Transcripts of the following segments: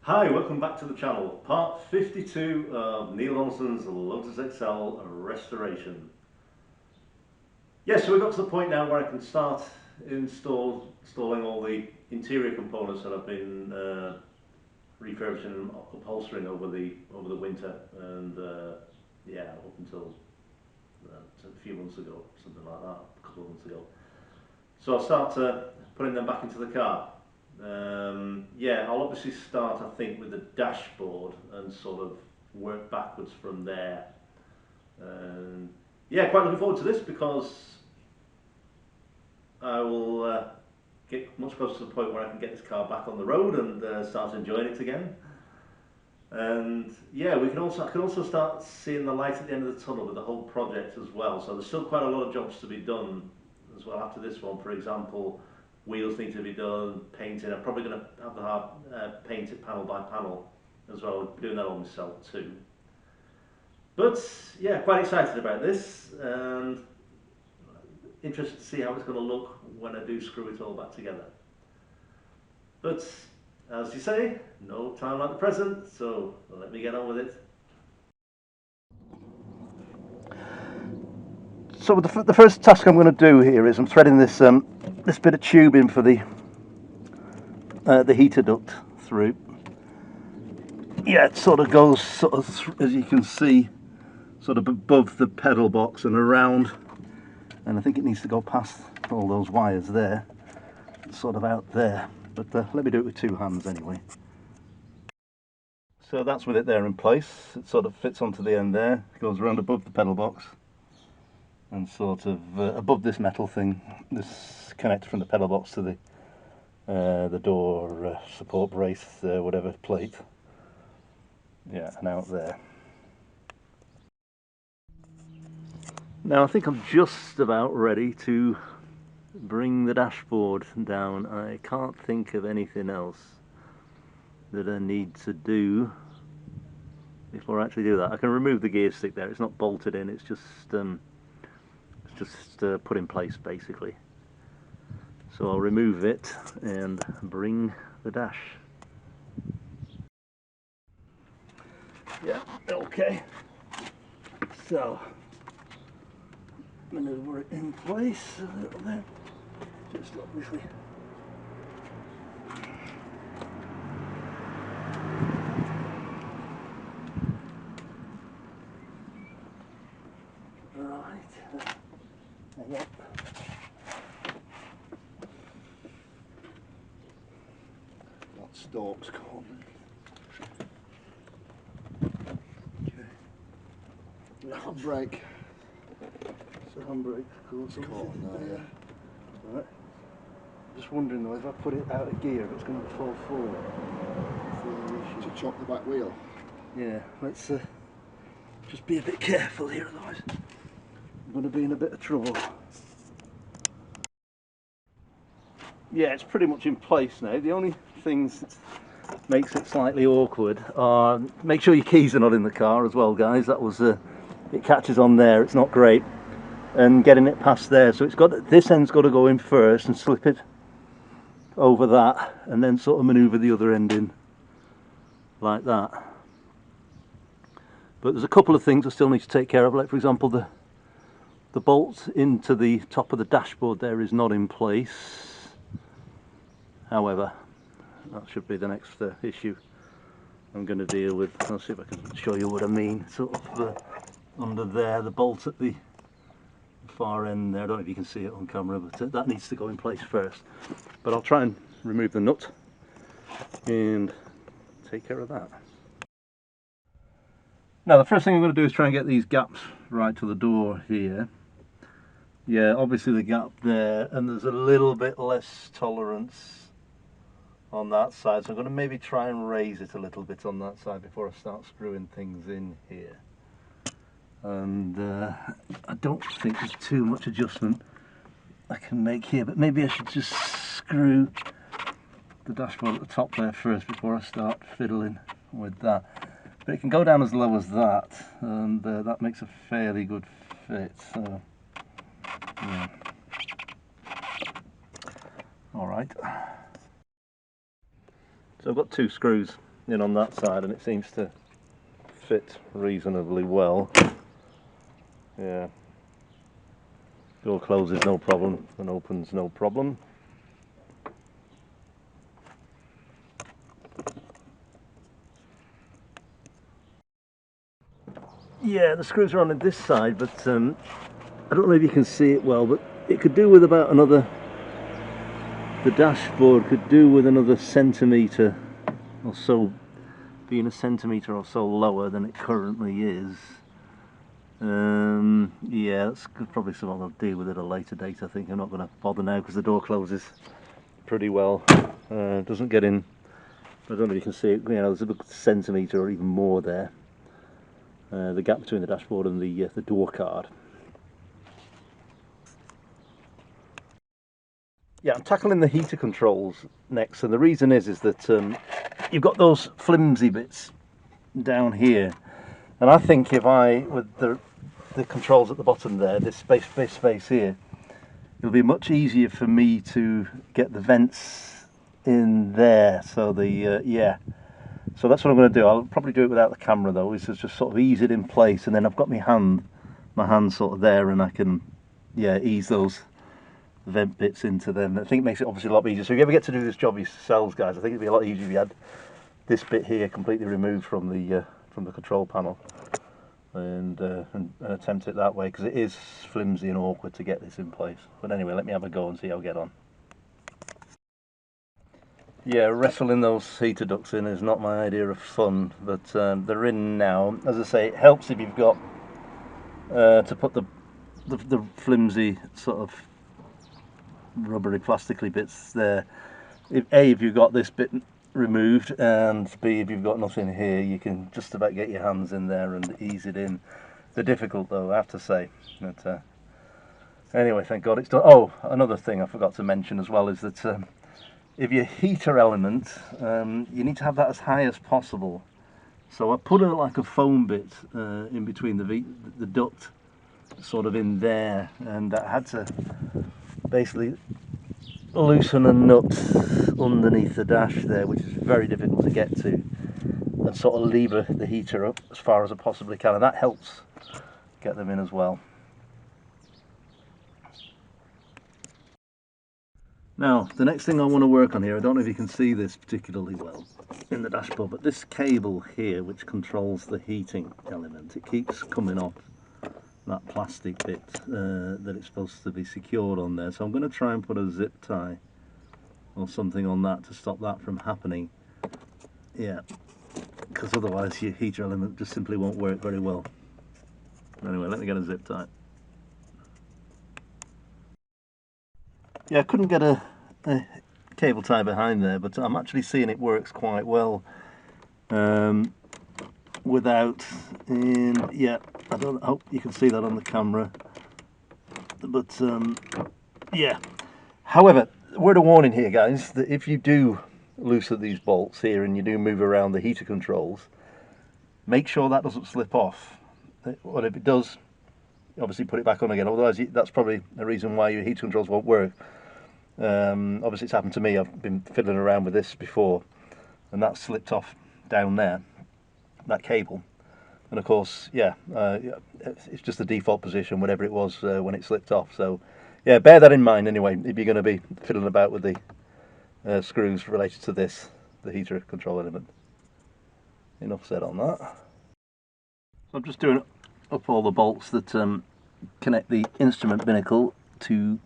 Hi, welcome back to the channel. Part 52 of Neil Johnson's Lotus XL restoration. Yes, so we've got to the point now where I can start installing all the interior components that I've been refurbishing and upholstering over the winter, and yeah, up until a few months ago, something like that, a couple of months ago. So I'll start putting them back into the car. Yeah, I'll obviously start, I think, with the dashboard and sort of work backwards from there. And yeah, quite looking forward to this because I will get much closer to the point where I can get this car back on the road and start enjoying it again. And yeah, I can also start seeing the light at the end of the tunnel with the whole project as well. So there's still quite a lot of jobs to be done as well after this one. For example, wheels need to be done, painting. I'm probably going to have the paint it panel by panel as well. I'll be doing that on myself too. But yeah, quite excited about this and interested to see how it's going to look when I do screw it all back together. But as you say, no time like the present, so let me get on with it. So the first task I'm going to do here is I'm threading this this bit of tubing for the heater duct through. Yeah, it sort of goes as you can see, sort of above the pedal box and around, and I think it needs to go past all those wires there, sort of out there. But let me do it with two hands anyway. So that's with it there in place. It sort of fits onto the end there, goes around above the pedal box and sort of above this metal thing, this connector from the pedal box to the door support brace, whatever plate. Yeah, and out there. Now I think I'm just about ready to bring the dashboard down. I can't think of anything else that I need to do before I actually do that. I can remove the gear stick there. It's not bolted in. It's just put in place basically. So I'll remove it and bring the dash. Yeah. Okay. So maneuver it in place a little bit. Just obviously. Right. Hang on. That stalk's called. Okay. The handbrake. It's a handbrake, of course. It's caught on there, yeah. Right. Just wondering though, if I put it out of gear, if it's going to fall forward. To chop the back wheel. Yeah, let's just be a bit careful here, otherwise I'm going to be in a bit of trouble. Yeah, it's pretty much in place now. The only things that makes it slightly awkward are, make sure your keys are not in the car as well, guys. That was it catches on there, it's not great. And getting it past there, so it's got, this end's got to go in first and slip it over that, and then sort of manoeuvre the other end in like that. But there's a couple of things I still need to take care of, like for example the bolt into the top of the dashboard there is not in place. However, that should be the next issue I'm going to deal with. I'll see if I can show you what I mean. Sort of under there, the bolt at the far end there, I don't know if you can see it on camera, but that needs to go in place first. But I'll try and remove the nut and take care of that. Now the first thing I'm going to do is try and get these gaps right to the door here. Yeah, obviously the gap there, and there's a little bit less tolerance on that side, so I'm going to maybe try and raise it a little bit on that side before I start screwing things in here. And I don't think there's too much adjustment I can make here, but maybe I should just screw the dashboard at the top there first before I start fiddling with that. But it can go down as low as that, and that makes a fairly good fit. So, yeah. All right. So I've got two screws in on that side, and it seems to fit reasonably well. Yeah. Door closes no problem and opens no problem. Yeah, the screws are on this side, but I don't know if you can see it well, but it could do with about another, the dashboard could do with another centimetre or so, being a centimetre or so lower than it currently is. Yeah, that's probably something I'll deal with at a later date. I think I'm not going to bother now because the door closes pretty well. Doesn't get in. I don't know if you can see it. You know, there's a good centimetre or even more there. The gap between the dashboard and the door card. Yeah, I'm tackling the heater controls next, and the reason is that you've got those flimsy bits down here, and I think if I, with the controls at the bottom there, this space here, it'll be much easier for me to get the vents in there. So yeah, so that's what I'm going to do. I'll probably do it without the camera though, is just sort of ease it in place, and then I've got my hand sort of there, and I can, yeah, ease those vent bits into them. I think it makes it obviously a lot easier. So if you ever get to do this job yourselves, guys, I think it'd be a lot easier if you had this bit here completely removed from the control panel, and attempt it that way, because it is flimsy and awkward to get this in place. But anyway, let me have a go and see how I get on. Yeah, wrestling those heater ducts in is not my idea of fun, but they're in now. As I say, it helps if you've got to put the flimsy sort of rubbery plastically bits there. If you've got this bit removed, and B, if you've got nothing here, you can just about get your hands in there and ease it in. They're difficult though, I have to say. But anyway, thank God it's done. Oh, another thing I forgot to mention as well is that if your heater element, you need to have that as high as possible. So I put like a foam bit in between the duct, sort of in there, and I had to basically loosen a nut underneath the dash there, which is very difficult to get to, and sort of lever the heater up as far as I possibly can, and that helps get them in as well. Now, the next thing I want to work on here, I don't know if you can see this particularly well in the dashboard, but this cable here, which controls the heating element, it keeps coming off that plastic bit that it's supposed to be secured on there. So I'm going to try and put a zip tie or something on that to stop that from happening. Yeah, because otherwise your heater element just simply won't work very well. Anyway, let me get a zip tie. Yeah, I couldn't get a cable tie behind there, but I'm actually seeing it works quite well without. Yeah, I hope you can see that on the camera, but yeah. However, word of warning here, guys, that if you do loosen these bolts here and you do move around the heater controls, make sure that doesn't slip off. Well, if it does, obviously put it back on again. Otherwise, that's probably the reason why your heater controls won't work. Obviously, it's happened to me. I've been fiddling around with this before, and that slipped off down there, that cable. And of course, yeah, it's just the default position, whatever it was when it slipped off. So, yeah, bear that in mind anyway, if you're going to be fiddling about with the screws related to this, the heater control element. Enough said on that. So I'm just doing up all the bolts that connect the instrument binnacle to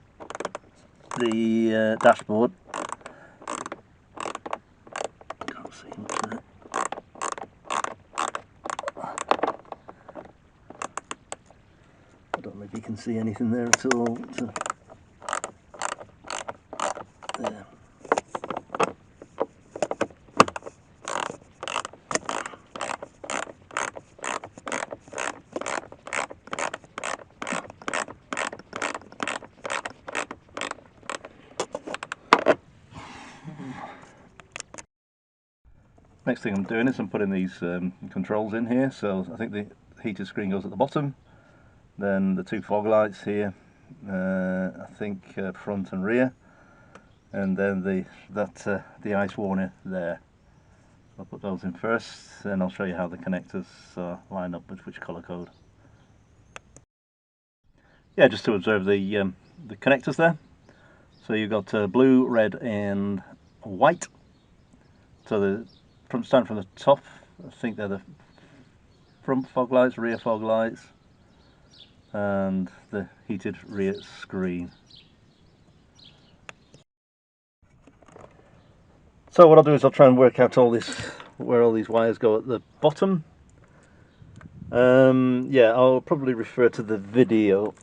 the dashboard. Can't see much there. I don't know if you can see anything there at all. There. Next thing I'm doing is I'm putting these controls in here. So I think the heater screen goes at the bottom, then the two fog lights here, I think front and rear, and then the ice warner there. I'll put those in first, then I'll show you how the connectors line up with which colour code. Yeah, just to observe the connectors there. So you've got blue, red and white. So starting from the top, I think they're the front fog lights, rear fog lights, and the heated rear screen. So what I'll do is I'll try and work out where all these wires go at the bottom. Yeah, I'll probably refer to the video,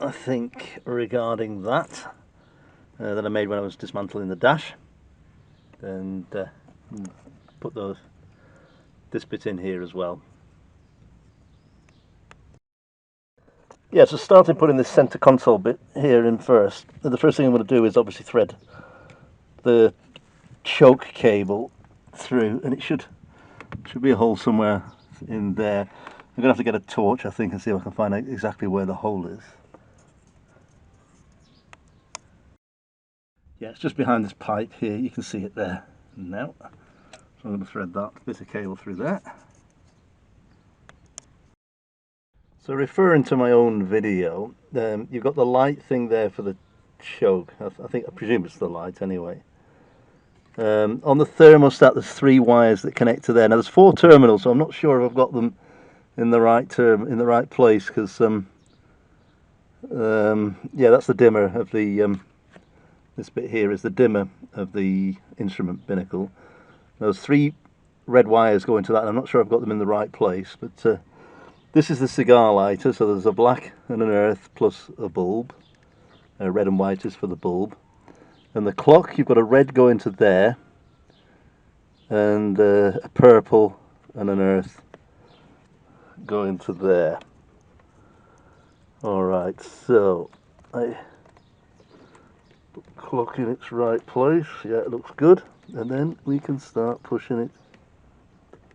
I think, regarding that I made when I was dismantling the dash, and put this bit in here as well. Yeah, so starting putting this centre console bit here in first. The first thing I'm going to do is obviously thread the choke cable through, and it should be a hole somewhere in there. I'm going to have to get a torch, I think, and see if I can find out exactly where the hole is. Yeah, it's just behind this pipe here. You can see it there now. So I'm going to thread that bit of cable through there. So referring to my own video, you've got the light thing there for the choke. I presume it's the light anyway. On the thermostat there's 3 wires that connect to there. Now there's 4 terminals, so I'm not sure if I've got them in the right place, because yeah, that's the dimmer of the this bit here is the dimmer of the instrument binnacle. Those 3 red wires go into that, and I'm not sure I've got them in the right place, but this is the cigar lighter, so there's a black and an earth plus a bulb. Red and white is for the bulb. And the clock, you've got a red going to there, and a purple and an earth going to there. Alright, so I put the clock in its right place. Yeah, it looks good. And then we can start pushing it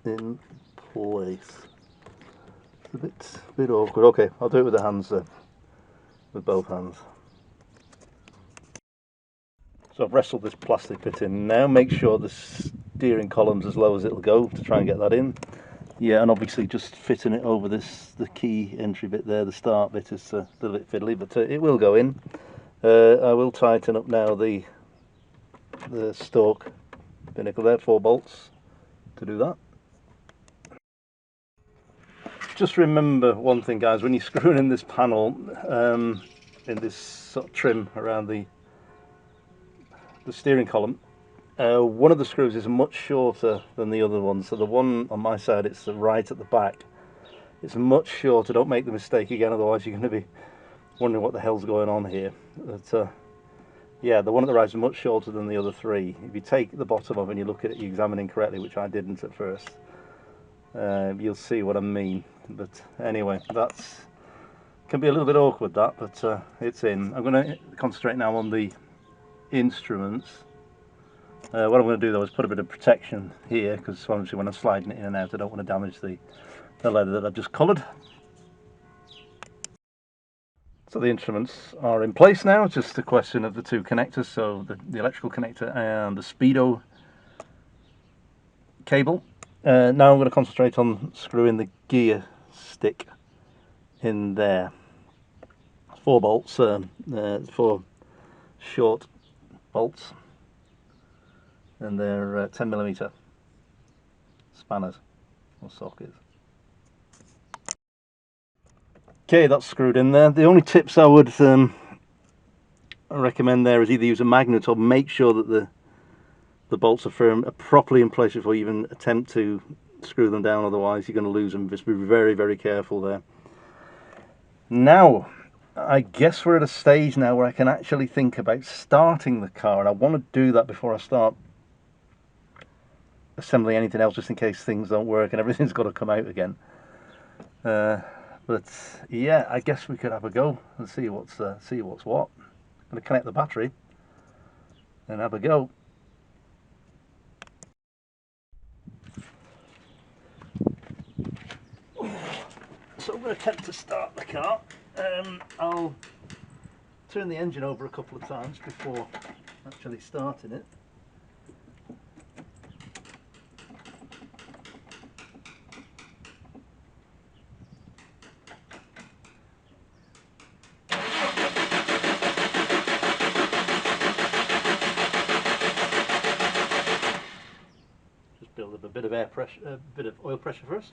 in place. It's a bit awkward. Okay, I'll do it with the hands then, with both hands. So I've wrestled this plastic bit in now. Make sure the steering column's as low as it'll go to try and get that in. Yeah, and obviously just fitting it over the key entry bit there, the start bit, is a little bit fiddly, but it will go in. I will tighten up now the stalk binnacle there, 4 bolts to do that. Just remember one thing, guys, when you're screwing in this panel, in this sort of trim around the steering column, one of the screws is much shorter than the other one. So the one on my side, it's right at the back, it's much shorter. Don't make the mistake again, otherwise you're going to be wondering what the hell's going on here. But yeah, the one at the right is much shorter than the other 3. If you take the bottom off and you look at it, you examine it correctly, which I didn't at first, you'll see what I mean. But anyway, can be a little bit awkward, that, but it's in. I'm going to concentrate now on the instruments. What I'm going to do though is put a bit of protection here, because obviously when I'm sliding it in and out I don't want to damage the leather that I've just coloured. So the instruments are in place now. It's just a question of the 2 connectors, so the electrical connector and the speedo cable. Now I'm going to concentrate on screwing the gear stick in there. 4 bolts, 4 short bolts, and they're 10mm spanners or sockets. Okay, that's screwed in there. The only tips I would recommend there is either use a magnet or make sure that the bolts are properly in place before you even attempt to screw them down, otherwise you're going to lose them. Just be very, very careful there. Now, I guess we're at a stage now where I can actually think about starting the car, and I want to do that before I start assembling anything else, just in case things don't work and everything's got to come out again. But yeah, I guess we could have a go and see what's what. I'm going to connect the battery and have a go. So I'm going to attempt to start the car. I'll turn the engine over a couple of times before actually starting it. build up a bit of air pressure, a bit of oil pressure first.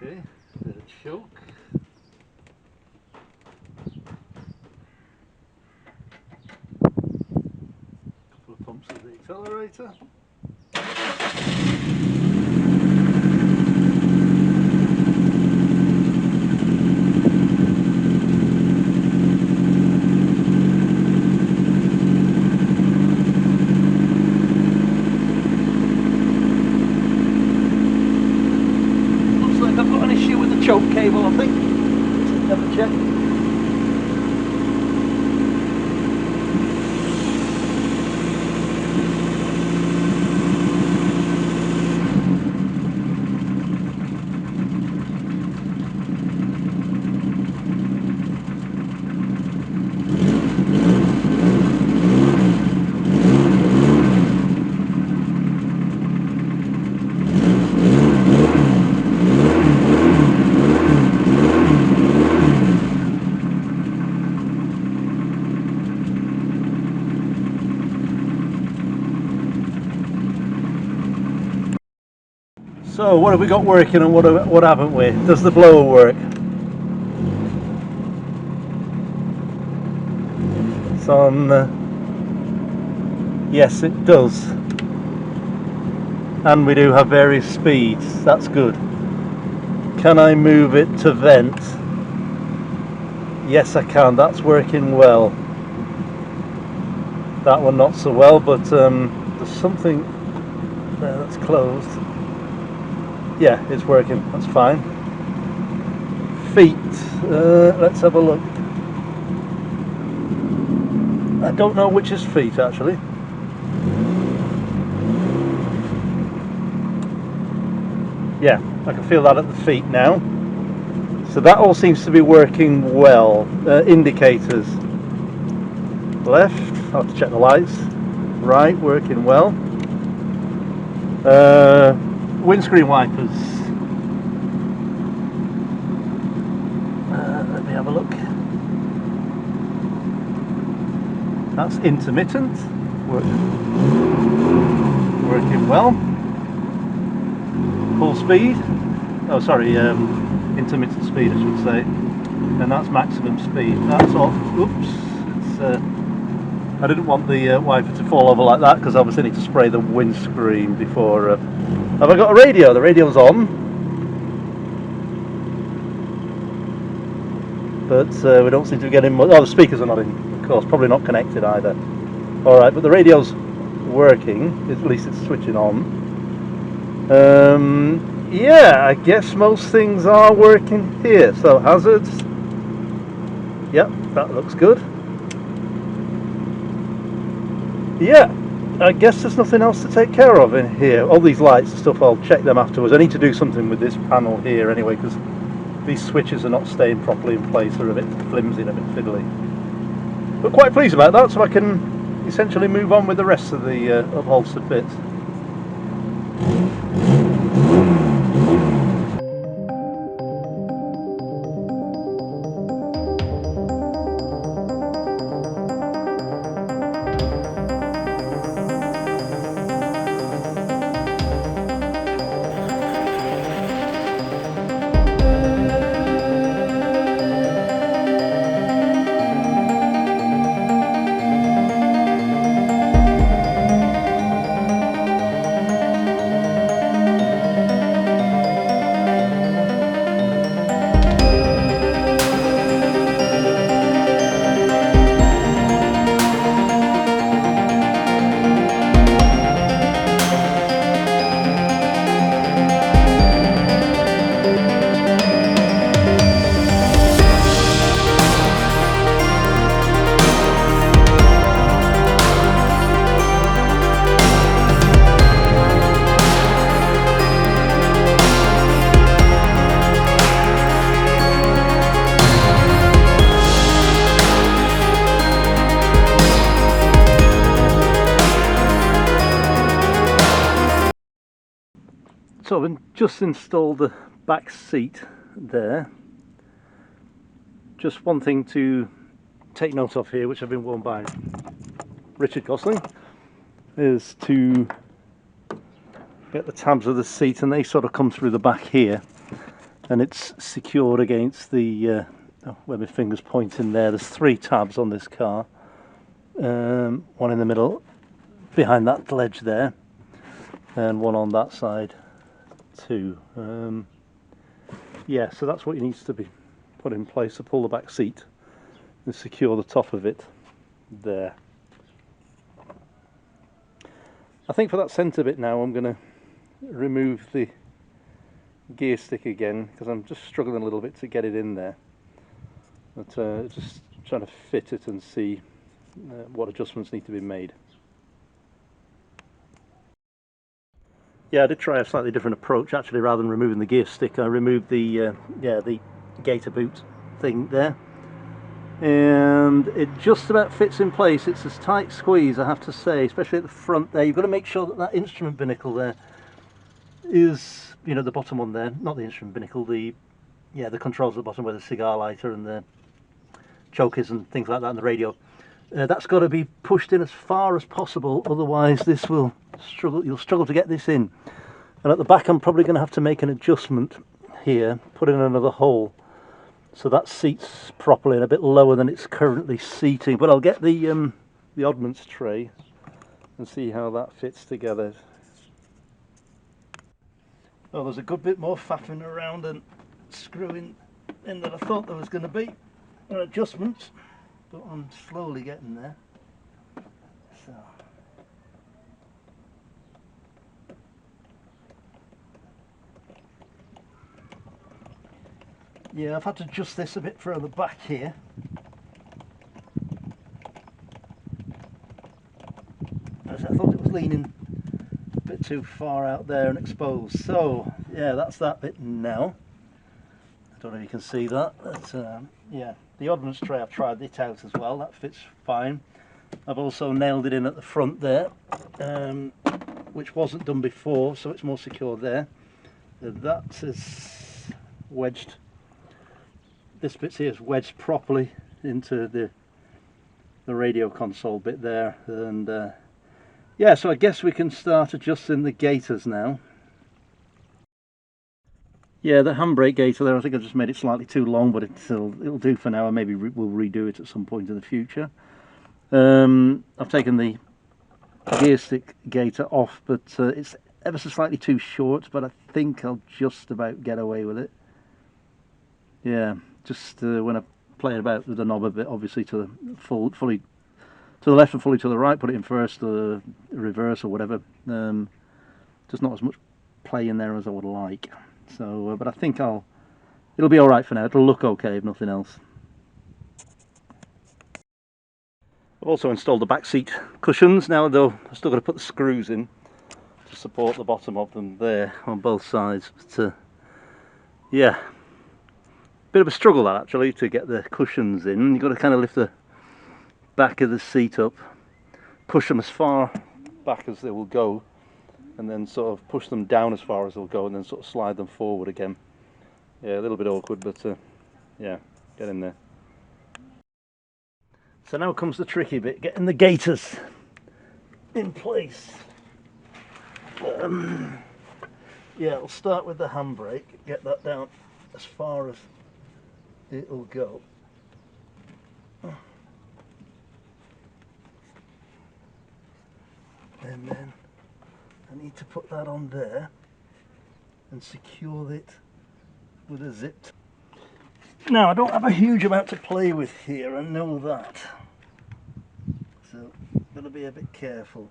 Okay, bit of choke. Couple of pumps of the accelerator. Looks like I've got an issue with the choke cable, I think. Let's have a check. So what have we got working and what haven't we? Does the blower work? It's on. Yes, it does. And we do have various speeds. That's good. Can I move it to vent? Yes, I can. That's working well. That one not so well, but there's something there that's closed. Yeah, it's working. That's fine. Feet. Let's have a look. I don't know which is feet actually. Yeah, I can feel that at the feet now. So that all seems to be working well. Indicators. Left. I'll have to check the lights. Right, working well. Windscreen wipers. Let me have a look. That's intermittent. Working well. Full speed. Oh, sorry, intermittent speed, I should say. And that's maximum speed. That's off. Oops. It's, I didn't want the wiper to fall over like that because obviously I need to spray the windscreen before. Have I got a radio? The radio's on. But we don't seem to be getting much. Oh, the speakers are not in, of course, probably not connected either. Alright, but the radio's working, at least it's switching on. Yeah, I guess most things are working here. So, hazards. Yep, that looks good. Yeah, I guess there's nothing else to take care of in here. All these lights and stuff, I'll check them afterwards. I need to do something with this panel here anyway, because these switches are not staying properly in place. They're a bit flimsy and a bit fiddly. But quite pleased about that, so I can essentially move on with the rest of the upholstered bits. So I've just installed the back seat there. Just one thing to take note of here, which I've been warned by Richard Gosling, is to get the tabs of the seat, and they sort of come through the back here, and it's secured against the where my finger's pointing there. There's 3 tabs on this car, one in the middle behind that ledge there, and one on that side too. Yeah, so that's what needs to be put in place to pull the back seat and secure the top of it there. I think for that centre bit now I'm going to remove the gear stick again, because I'm just struggling a little bit to get it in there, but just trying to fit it and see what adjustments need to be made. Yeah, I did try a slightly different approach actually. Rather than removing the gear stick, I removed the the gator boot thing there, and it just about fits in place. It's a tight squeeze, I have to say, especially at the front there. You've got to make sure that that instrument binnacle there is, you know, the bottom one there, not the instrument binnacle, the controls at the bottom where the cigar lighter and the chokers and things like that, and the radio. That's got to be pushed in as far as possible, otherwise this will struggle. You'll struggle to get this in. And at the back I'm probably going to have to make an adjustment here, put in another hole so that seats properly and a bit lower than it's currently seating. But I'll get the oddments tray and see how that fits together. Oh, there's a good bit more faffing around and screwing in than I thought there was going to be. Adjustments, but I'm slowly getting there. So yeah, I've had to adjust this a bit further back here. As I thought it was leaning a bit too far out there and exposed. So yeah, that's that bit now. I don't know if you can see that, but yeah, the oddments tray, I've tried it out as well, that fits fine. I've also nailed it in at the front there, which wasn't done before, so it's more secure there. That is wedged, this bit here is wedged properly into the radio console bit there, and yeah, so I guess we can start adjusting the gaiters now. Yeah, the handbrake gaiter there, I think I've just made it slightly too long, but it'll do for now, and maybe we'll redo it at some point in the future. I've taken the gear stick gaiter off, but it's ever so slightly too short, but I think I'll just about get away with it. Yeah, just when I play about with the knob a bit, obviously to the fully to the left and fully to the right, put it in first, reverse or whatever. Just not as much play in there as I would like. So, but I think it'll be all right for now. It'll look okay if nothing else. I've also installed the back seat cushions now, though I've still got to put the screws in to support the bottom of them there on both sides. But yeah, bit of a struggle that actually, to get the cushions in. You've got to kind of lift the back of the seat up, push them as far back as they will go, and then sort of push them down as far as they'll go, and then sort of slide them forward again. Yeah, a little bit awkward, but yeah, get in there. So now comes the tricky bit, getting the gaiters in place. Yeah, we'll start with the handbrake, get that down as far as it'll go. And then I need to put that on there and secure it with a zip. Now, I don't have a huge amount to play with here, I know that. So, got to be a bit careful.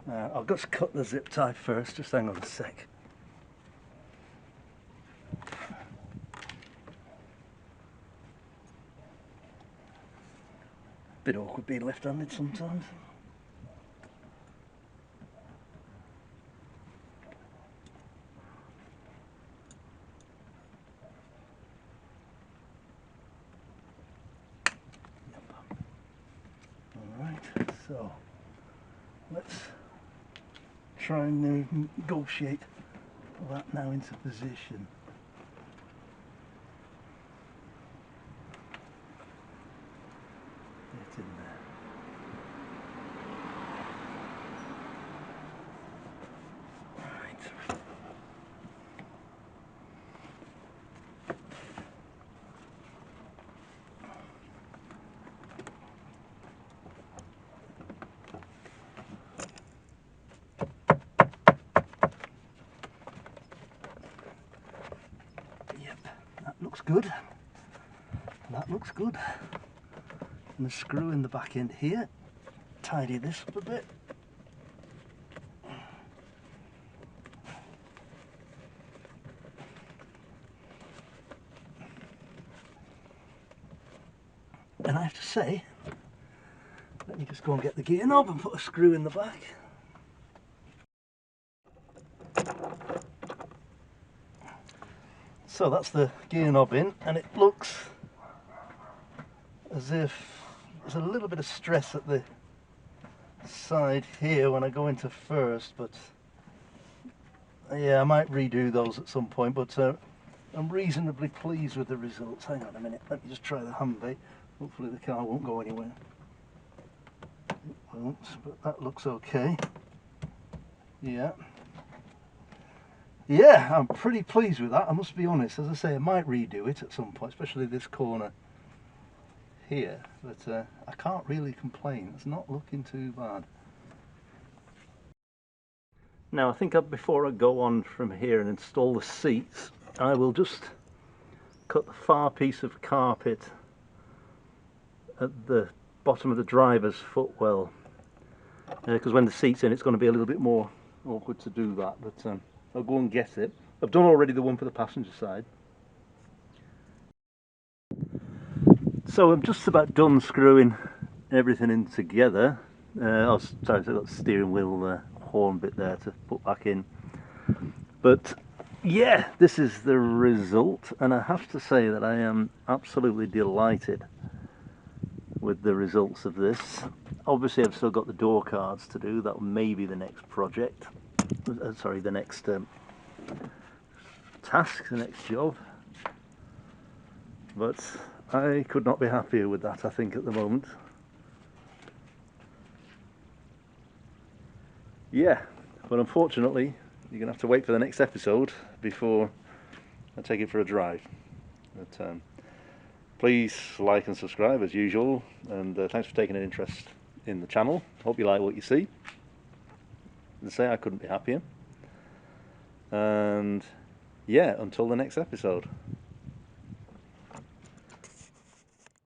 I'll just cut the zip tie first, just hang on a sec. Bit awkward being left-handed sometimes. Alright, so let's try and negotiate that now into position. Get in there. Right. Yep, that looks good. That looks good. And the screw in the back end here. Tidy this up a bit. And I have to say, let me just go and get the gear knob and put a screw in the back. So that's the gear knob in, and it looks as if there's a little bit of stress at the side here when I go into first, but yeah, I might redo those at some point, but I'm reasonably pleased with the results. Hang on a minute, let me just try the hand brake. Hopefully the car won't go anywhere. It won't, but that looks okay. Yeah. Yeah, I'm pretty pleased with that, I must be honest. As I say, I might redo it at some point, especially this corner here, but I can't really complain. It's not looking too bad. Now I think before I go on from here and install the seats, I will just cut the far piece of carpet at the bottom of the driver's footwell, because when the seat's in it's going to be a little bit more awkward to do that, but I'll go and get it. I've done already the one for the passenger side. So I'm just about done screwing everything in together. Oh, sorry, I've got the steering wheel horn bit there to put back in. But yeah, this is the result, and I have to say that I am absolutely delighted with the results of this. Obviously I've still got the door cards to do. That may be the next project. Sorry, the next task, the next job. But I could not be happier with that, I think, at the moment. Yeah, but unfortunately you're going to have to wait for the next episode before I take it for a drive. But please like and subscribe as usual, and thanks for taking an interest in the channel. Hope you like what you see. As I say, I couldn't be happier. And yeah, until the next episode.